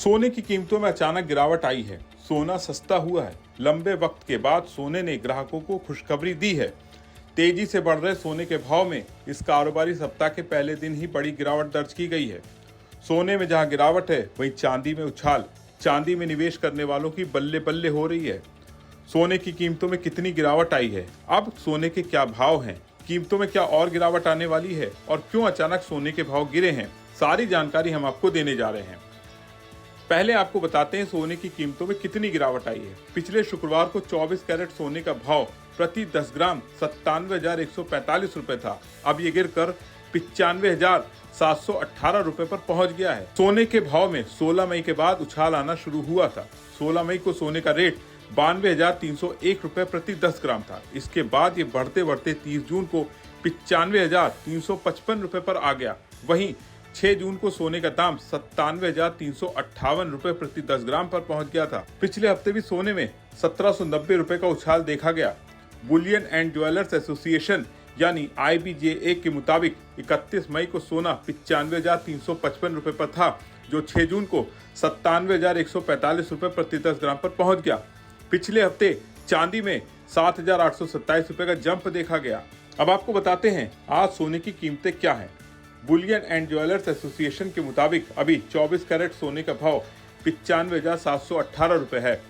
सोने की कीमतों में अचानक गिरावट आई है। सोना सस्ता हुआ है। लंबे वक्त के बाद सोने ने ग्राहकों को खुशखबरी दी है। तेजी से बढ़ रहे सोने के भाव में इस कारोबारी सप्ताह के पहले दिन ही बड़ी गिरावट दर्ज की गई है। सोने में जहां गिरावट है, वहीं चांदी में उछाल। चांदी में निवेश करने वालों की बल्ले बल्ले हो रही है। सोने की कीमतों में कितनी गिरावट आई है, अब सोने के क्या भाव हैं, कीमतों में क्या और गिरावट आने वाली है और क्यों अचानक सोने के भाव गिरे हैं, सारी जानकारी हम आपको देने जा रहे हैं। पहले आपको बताते हैं सोने की कीमतों में कितनी गिरावट आई है। पिछले शुक्रवार को 24 कैरेट सोने का भाव प्रति 10 ग्राम 97,145 रुपए था। अब ये गिरकर 95,718 रुपए पर पहुंच गया है। सोने के भाव में 16 मई के बाद उछाल आना शुरू हुआ था। 16 मई को सोने का रेट 92,301 रुपए प्रति 10 ग्राम था। इसके बाद ये बढ़ते बढ़ते 30 जून को 95,355 रुपए पर आ गया। वहीं 6 जून को सोने का दाम 97,358 रुपए प्रति 10 ग्राम पर पहुंच गया था। पिछले हफ्ते भी सोने में 1,790 रुपए का उछाल देखा गया। बुलियन एंड ज्वेलर्स एसोसिएशन यानी IBJA के मुताबिक 31 मई को सोना 95,355 रुपए पर था, जो 6 जून को 97,145 रुपए प्रति 10 ग्राम पर पहुंच गया। पिछले हफ्ते चांदी में 7,827 रुपए का जंप देखा गया। अब आपको बताते हैं आज सोने की कीमतें क्या हैं। बुलियन एंड ज्वेलर्स एसोसिएशन के मुताबिक अभी 24 कैरेट सोने का भाव 95,718 रुपए है।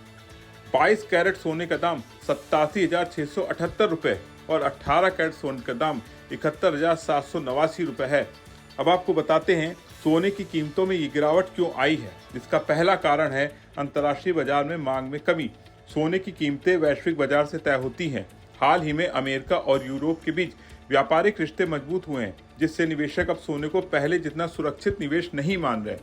22 कैरेट सोने का दाम 87,678 रुपए और 18 कैरेट सोने का दाम 71,789 रुपए है। अब आपको बताते हैं सोने की कीमतों में ये गिरावट क्यों आई है। इसका पहला कारण है अंतर्राष्ट्रीय बाजार में मांग में कमी। सोने की कीमतें वैश्विक बाजार से तय होती हैं। हाल ही में अमेरिका और यूरोप के बीच व्यापारिक रिश्ते मजबूत हुए हैं, जिससे निवेशक अब सोने को पहले जितना सुरक्षित निवेश नहीं मान रहे।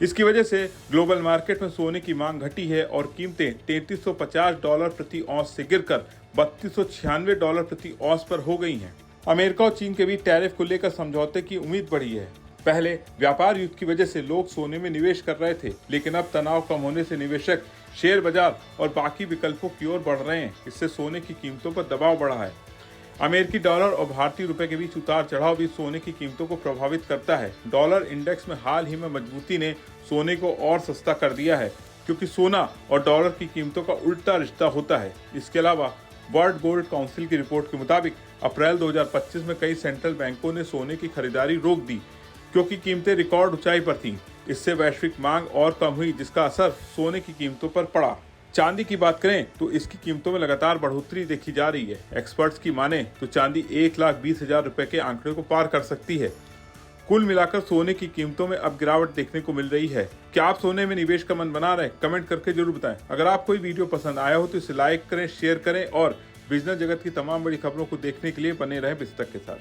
इसकी वजह से ग्लोबल मार्केट में सोने की मांग घटी है और कीमतें $3350 प्रति औंस से गिरकर $3296 प्रति औंस पर हो गई हैं। अमेरिका और चीन के बीच टैरिफ को लेकर समझौते की उम्मीद बढ़ी है। पहले व्यापार युद्ध की वजह से लोग सोने में निवेश कर रहे थे, लेकिन अब तनाव कम होने से निवेशक शेयर बाजार और बाकी विकल्पों की ओर बढ़ रहे हैं। इससे सोने की कीमतों पर दबाव बढ़ा है। अमेरिकी डॉलर और भारतीय रुपए के बीच उतार चढ़ाव भी सोने की कीमतों को प्रभावित करता है। डॉलर इंडेक्स में हाल ही में मजबूती ने सोने को और सस्ता कर दिया है, क्योंकि सोना और डॉलर की कीमतों का उल्टा रिश्ता होता है। इसके अलावा वर्ल्ड गोल्ड काउंसिल की रिपोर्ट के मुताबिक अप्रैल 2025 में कई सेंट्रल बैंकों ने सोने की खरीदारी रोक दी, क्योंकि कीमतें रिकॉर्ड ऊंचाई पर थीं। इससे वैश्विक मांग और कम हुई, जिसका असर सोने की कीमतों पर पड़ा। चांदी की बात करें तो इसकी कीमतों में लगातार बढ़ोतरी देखी जा रही है। एक्सपर्ट्स की माने तो चांदी 1,20,000 रुपए के आंकड़े को पार कर सकती है। कुल मिलाकर सोने की कीमतों में अब गिरावट देखने को मिल रही है। क्या आप सोने में निवेश का मन बना रहे हैं? कमेंट करके जरूर बताएं। अगर आपको ये वीडियो पसंद आया हो तो इसे लाइक करें, शेयर करें और बिजनेस जगत की तमाम बड़ी खबरों को देखने के लिए बने रहें बिस्तक के साथ।